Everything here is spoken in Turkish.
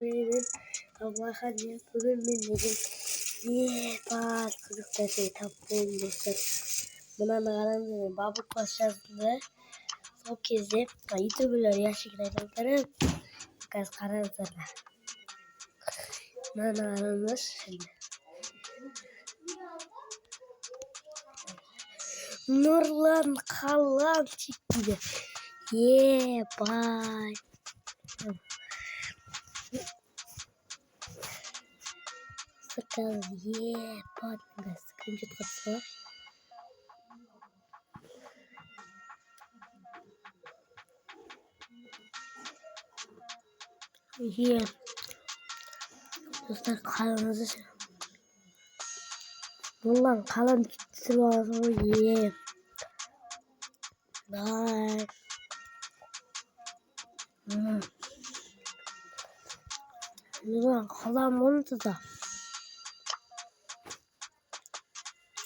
Bugün Allah'a diye bugün bilmedim. Bak çocuklar şey taplayın dostlar. Buna naranın babuk başladı. Son kezi YouTube'lar yaşıklarım. Kaz karanlıklar. Buna naranlar şimdi. Nurlan kalan çıktı. Bye. Sakal bye. Sıkıntı tutsa. Dostlar kanalınızı Nurlan kalan çıktı var. Bye. Nurlan kalan montu da.